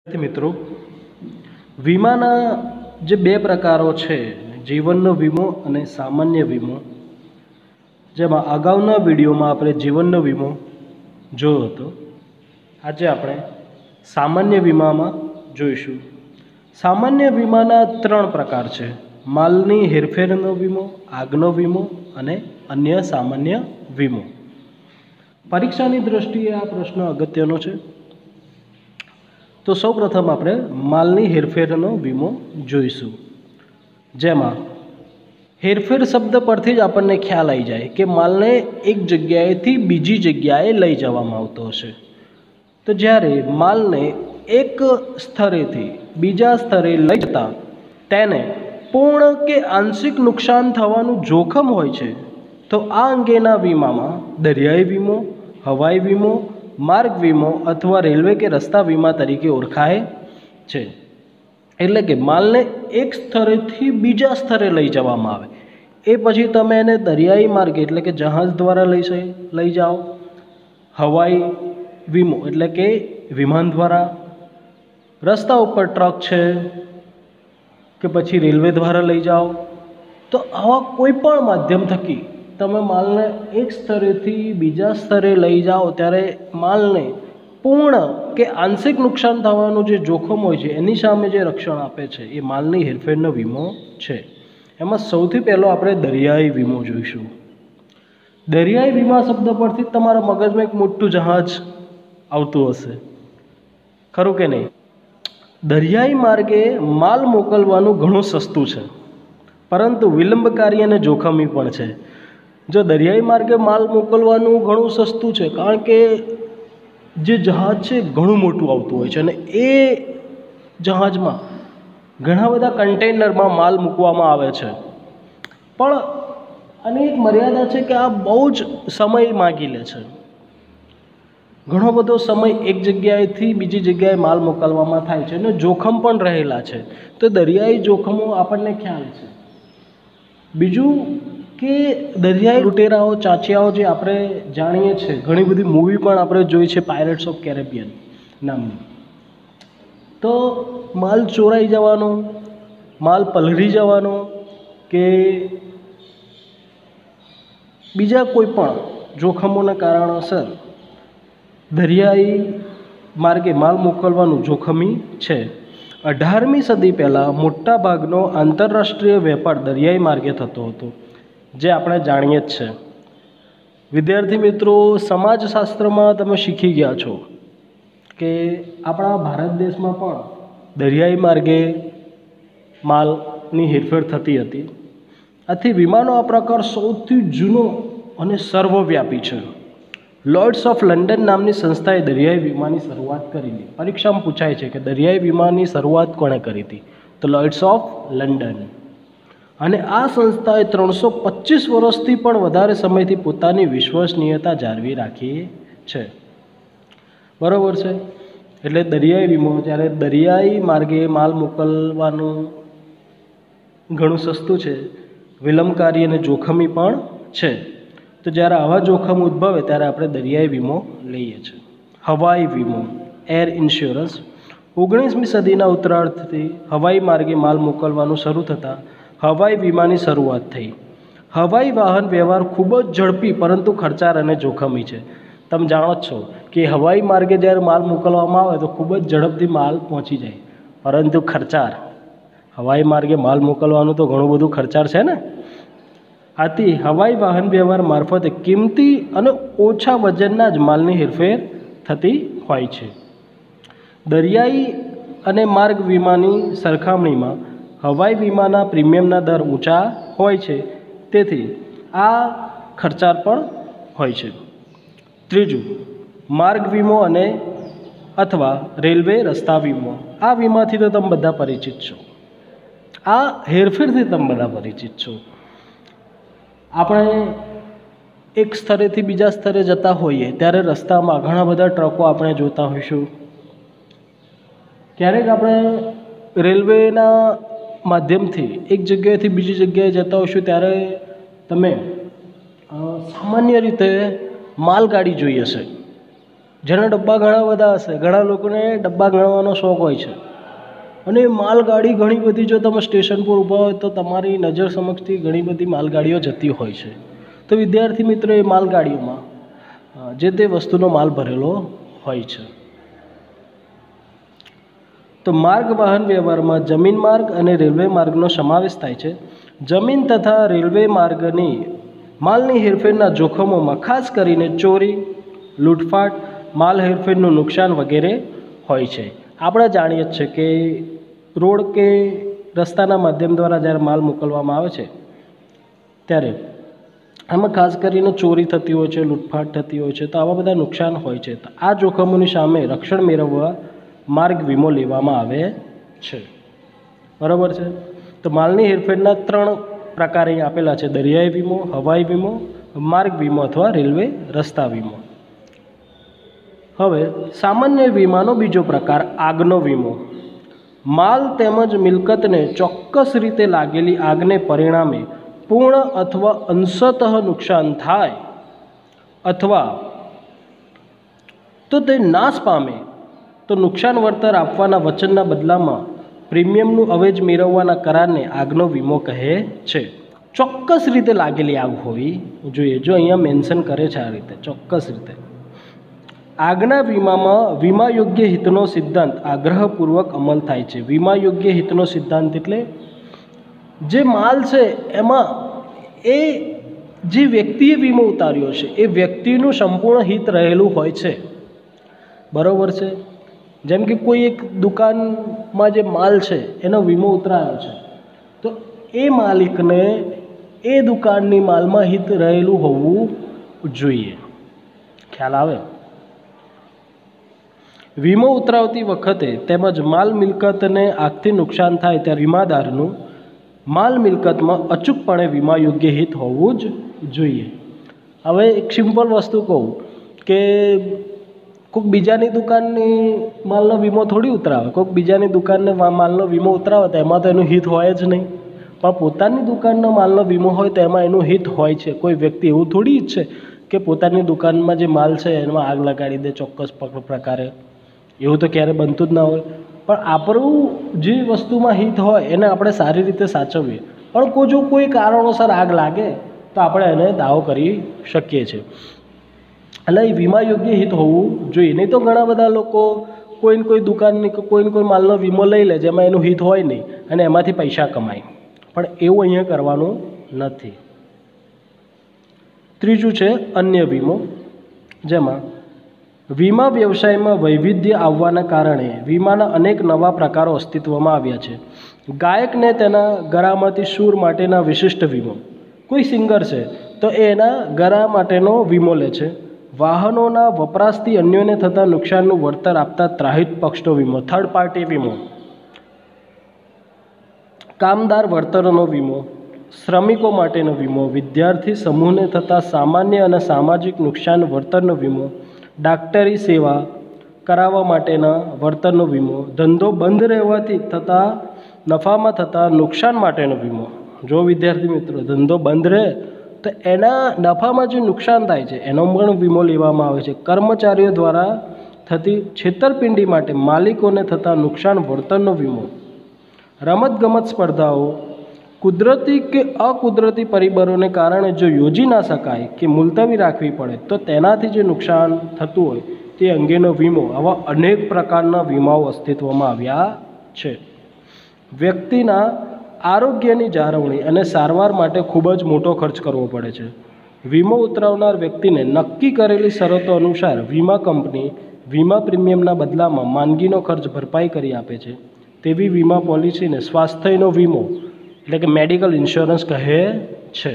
મિત્રો, વીમાના જે બે પ્રકારો છે, જીવનનો વીમો અને સામાન્ય વીમો, જેમાં અગાઉના વિડીયોમાં આપણે જીવનનો વીમો જોયો હતો. આજે આપણે સામાન્ય વીમામાં જોઈશું. સામાન્ય વીમાના ત્રણ પ્રકાર છે: માલની હેરફેરનો વીમો, આગનો વીમો અને અન્ય સામાન્ય વીમો. પરીક્ષાની દ્રષ્ટિએ આ પ્રશ્ન અગત્યનો છે. તો સૌપ્રથમ આપણે માલની હેરફેરનો વીમો જોઈશું, જેમાં હેરફેર શબ્દ પરથી જ આપણને ખ્યાલ આવી જાય કે માલને એક જગ્યાએથી બીજી જગ્યાએ લઈ જવામાં આવતો હશે. તો જ્યારે માલને એક સ્થળેથી બીજા સ્થળે લઈ જતા તેને પૂર્ણ કે આંશિક નુકસાન થવાનું જોખમ હોય છે, તો આ અંગેના વીમામાં દરિયાઈ વીમો, હવાઈ વીમો, માર્ગ વીમો અથવા રેલવે કે રસ્તા વીમા તરીકે ઓળખાય છે. એટલે કે માલને એક સ્થળેથી બીજા સ્થળે લઈ જવામાં આવે, એ પછી તમે એને દરિયાઈ માર્ગે એટલે કે જહાજ દ્વારા લઈ જાઓ, હવાઈ વીમો એટલે કે વિમાન દ્વારા, રસ્તા ઉપર ટ્રક છે કે પછી રેલવે દ્વારા લઈ જાઓ. તો આવા કોઈ પણ માધ્યમ થકી તમે માલને એક સ્થળેથી બીજા સ્થળે લઈ જાઓ ત્યારે માલને પૂર્ણ કે આંશિક નુકસાન થવાનું જે જોખમ હોય છે એની સામે જે રક્ષણ આપે છે એ માલની હેરફેરનો વીમો છે. એમાં સૌથી પહેલો આપણે દરિયાઈ વીમો જોઈશું. દરિયાઈ વીમા શબ્દ પરથી તમારા મગજમાં એક મોટું જહાજ આવતું હશે, ખરું કે નહીં? દરિયાઈ માર્ગે માલ મોકલવાનું ઘણું સસ્તું છે, પરંતુ વિલંબકારી અને જોખમી પણ છે. જો દરિયાઈ માર્ગે માલ મોકલવાનું ઘણું સસ્તું છે, કારણ કે જે જહાજ છે ઘણું મોટું આવતું હોય છે અને એ જહાજમાં ઘણા બધા કન્ટેનરમાં માલ મૂકવામાં આવે છે. પણ આની એક મર્યાદા છે કે આ બહુ જ સમય માગી લે છે. ઘણો બધો સમય એક જગ્યાએથી બીજી જગ્યાએ માલ મોકલવામાં થાય છે અને જોખમ પણ રહેલા છે. તો દરિયાઈ જોખમો આપણને ખ્યાલ છે. બીજું કે દરિયાઈ લૂંટેરાઓ, ચાંચિયાઓ જે આપણે જાણીએ છીએ, ઘણી બધી મૂવી પણ આપણે જોઈ છે, પાયરેટ્સ ઓફ કેરેબિયન નામની. તો માલ ચોરાઈ જવાનો, માલ પલળી જવાનો કે બીજા કોઈ પણ જોખમોના કારણોસર દરિયાઈ માર્ગે માલ મોકલવાનું જોખમી છે. 18મી સદી પહેલાં મોટા ભાગનો આંતરરાષ્ટ્રીય વેપાર દરિયાઈ માર્ગે થતો હતો, જે આપણે જાણીએ જ છે. વિદ્યાર્થી મિત્રો, સમાજશાસ્ત્રમાં તમે શીખી ગયા છો કે આપણા ભારત દેશમાં પણ દરિયાઈ માર્ગે માલની હેરફેર થતી હતી. આથી વીમાનો આ પ્રકાર સૌથી જૂનો અને સર્વવ્યાપી છે. લોર્ડ્સ ઓફ લંડન નામની સંસ્થાએ દરિયાઈ વીમાની શરૂઆત કરેલી. પરીક્ષામાં પૂછાય છે કે દરિયાઈ વીમાની શરૂઆત કોણે કરી હતી? તો લોર્ડ્સ ઓફ લંડન. અને આ સંસ્થાએ 325 વર્ષથી પણ વધારે સમયથી પોતાની વિશ્વસનીયતા જાળવી રાખી છે. બરાબર છે? એટલે દરિયાઈ વીમો, જ્યારે દરિયાઈ માર્ગે માલ મોકલવાનું ઘણું સસ્તું છે, વિલંબકારી અને જોખમી પણ છે. તો જ્યારે આવા જોખમ ઉદ્ભવે ત્યારે આપણે દરિયાઈ વીમો લઈએ છીએ. હવાઈ વીમો, એર ઇન્સ્યોરન્સ. 19મી સદીના ઉત્તરાર્ધથી હવાઈ માર્ગે માલ મોકલવાનું શરૂ થતાં હવાઈ વીમાની શરૂઆત થઈ. હવાઈ વાહન વ્યવહાર ખૂબ જ ઝડપી પરંતુ ખર્ચાળ અને જોખમી છે. તમે જાણો જ છો કે હવાઈ માર્ગે જ્યારે માલ મોકલવામાં આવે તો ખૂબ જ ઝડપથી માલ પહોંચી જાય, પરંતુ ખર્ચાળ. હવાઈ માર્ગે માલ મોકલવાનું તો ઘણું બધું ખર્ચાળ છે ને. આથી હવાઈ વાહન વ્યવહાર મારફતે કિંમતી અને ઓછા વજનના જ માલની હેરફેર થતી હોય છે. દરિયાઈ અને માર્ગ વીમાની સરખામણીમાં હવાઈ વીમાના પ્રીમિયમના દર ઊંચા હોય છે, તેથી આ ખર્ચાળ પણ હોય છે. ત્રીજું, માર્ગ વીમો અને અથવા રેલવે રસ્તા વીમો. આ વીમાથી તો તમે બધા પરિચિત છો. આ હેરફેરથી તમે બધા પરિચિત છો. આપણે એક સ્થળેથી બીજા સ્થળે જતા હોઈએ ત્યારે રસ્તામાં ઘણા બધા ટ્રકો આપણે જોતા હોઈશું. ક્યારેક આપણે રેલવેના માધ્યમથી એક જગ્યાએથી બીજી જગ્યાએ જતા હોઈશું ત્યારે તમે સામાન્ય રીતે માલગાડી જોઈ હશે. જેના ડબ્બા ઘણા બધા હશે, ઘણા લોકોને ડબ્બા ગણવાનો શોખ હોય છે, અને માલગાડી ઘણી બધી, જો તમે સ્ટેશન પર ઊભા હોય તો તમારી નજર સમક્ષથી ઘણી બધી માલગાડીઓ જતી હોય છે. તો વિદ્યાર્થી મિત્રો, એ માલગાડીઓમાં જે તે વસ્તુનો માલ ભરેલો હોય છે. તો માર્ગ વાહન વ્યવહારમાં જમીન માર્ગ અને રેલવે માર્ગનો સમાવેશ થાય છે. જમીન તથા રેલવે માર્ગની માલની હેરફેરના જોખમોમાં ખાસ કરીને ચોરી, લૂંટફાટ, માલ હેરફેરનું નુકસાન વગેરે હોય છે. આપણે જાણીએ જ છે કે રોડ કે રસ્તાના માધ્યમ દ્વારા જ્યારે માલ મોકલવામાં આવે છે ત્યારે આમાં ખાસ કરીને ચોરી થતી હોય છે, લૂંટફાટ થતી હોય છે, તો આવા બધા નુકસાન હોય છે. તો આ જોખમોની સામે રક્ષણ મેળવવા માર્ગ વીમો લેવામાં આવે છે. બરાબર છે. તો માલની હેરફેરના 3 પ્રકાર અહીં આપેલા છે: દરિયાઈ વીમો, હવાઈ વીમો, માર્ગ વીમો અથવા રેલવે રસ્તા વીમો. હવે સામાન્ય વીમાનો બીજો પ્રકાર આગનો વીમો. માલ તેમજ મિલકતને ચોક્કસ રીતે લાગેલી આગને પરિણામે પૂર્ણ અથવા અંશતઃ નુકસાન થાય અથવા તો તે નાશ પામે તો નુકસાન વળતર આપવાના વચનના બદલામાં પ્રીમિયમનું અવેજ મેળવવાના કરારને આગનો વીમો કહે છે. ચોક્કસ રીતે લાગેલી આગ હોવી જોઈએ. જો અહીંયા મેન્શન કરે છે આ રીતે, ચોક્કસ રીતે. આગના વીમામાં વીમા યોગ્ય હિતનો સિદ્ધાંત આગ્રહપૂર્વક અમલ થાય છે. વીમા યોગ્ય હિતનો સિદ્ધાંત એટલે જે માલ છે એમાં એ જે વ્યક્તિએ વીમો ઉતાર્યો છે એ વ્યક્તિનું સંપૂર્ણ હિત રહેલું હોય છે. બરાબર છે. જેમ કે કોઈ એક દુકાનમાં જે માલ છે એનો વીમો ઉતરાયો છે, તો એ માલિકને એ દુકાનની માલમાં હિત રહેલું હોવું જોઈએ. ખ્યાલ આવે? વીમો ઉતરાવતી વખતે તેમજ માલ મિલકતને આગથી નુકસાન થાય ત્યારે વીમાદારનું માલ મિલકતમાં અચૂકપણે વીમા યોગ્ય હિત હોવું જ જોઈએ. હવે એક સિમ્પલ વસ્તુ કહું કે કોઈક બીજાની દુકાનની માલનો વીમો થોડી ઉતરાવે. કોઈક બીજાની દુકાનને માલનો વીમો ઉતરાવે તો એમાં તો એનું હિત હોય જ નહીં. પણ પોતાની દુકાનનો માલનો વીમો હોય તો એમાં એનું હિત હોય છે. કોઈ વ્યક્તિ એવું થોડી ઈચ્છે કે પોતાની દુકાનમાં જે માલ છે એમાં આગ લગાડી દે ચોક્કસ પ્રકારે. એવું તો ક્યારે બનતું જ ના હોય. પણ આપણું જે વસ્તુમાં હિત હોય એને આપણે સારી રીતે સાચવીએ. પણ જો કોઈ કારણોસર આગ લાગે તો આપણે એને દાવો કરી શકીએ છીએ. એટલે એ વીમા યોગ્ય હિત હોવું જોઈએ. નહીં તો ઘણા બધા લોકો કોઈને કોઈ દુકાનની કે કોઈને કોઈ માલનો વીમો લઈ લે જેમાં એનું હિત હોય નહીં અને એમાંથી પૈસા કમાય. પણ એવું અહીંયા કરવાનું નથી. ત્રીજું છે અન્ય વીમો, જેમાં વીમા વ્યવસાયમાં વૈવિધ્ય આવવાના કારણે વીમાના અનેક નવા પ્રકારો અસ્તિત્વમાં આવ્યા છે. ગાયકને તેના ગળામાંથી સૂર માટેના વિશિષ્ટ વીમો. કોઈ સિંગર છે તો એના ગળા માટેનો વીમો લે છે. વાહનોના વપરાશથી અન્યોને થતા નુકસાનનું વળતર આપતા ત્રાહિત પક્ષનો વીમો, થર્ડ પાર્ટી વીમો. કામદાર વળતરનો વીમો, શ્રમિકો માટેનો વીમો, વિદ્યાર્થી સમૂહને થતા સામાન્ય અને સામાજિક નુકસાન વળતરનો વીમો, ડાક્ટરી સેવા કરાવવા માટેના વળતરનો વીમો, ધંધો બંધ રહેવાથી થતા નફામાં થતા નુકસાન માટેનો વીમો. જો વિદ્યાર્થી મિત્રો ધંધો બંધ રહે તો એના નફામાં જે નુકસાન થાય છે એનો પણ વીમો લેવામાં આવે છે. કર્મચારીઓ દ્વારા થતી છેતરપિંડી માટે માલિકોને થતા નુકસાન વળતરનો વીમો. રમતગમત સ્પર્ધાઓ કુદરતી કે અકુદરતી પરિબળોને કારણે જો યોજી ના શકાય કે મુલતવી રાખવી પડે તો તેનાથી જે નુકસાન થતું હોય તે અંગેનો વીમો. આવા અનેક પ્રકારના વીમાઓ અસ્તિત્વમાં આવ્યા છે. વ્યક્તિના આરોગ્યની જાળવણી અને સારવાર માટે ખૂબ જ મોટો ખર્ચ કરવો પડે છે. વીમો ઉતરાવનાર વ્યક્તિને નક્કી કરેલી શરતો અનુસાર વીમા કંપની વીમા પ્રીમિયમના બદલામાં માંદગીનો ખર્ચ ભરપાઈ કરી આપે છે. તેવી વીમા પોલિસીને સ્વાસ્થ્યનો વીમો એટલે કે મેડિકલ ઇન્સ્યોરન્સ કહે છે.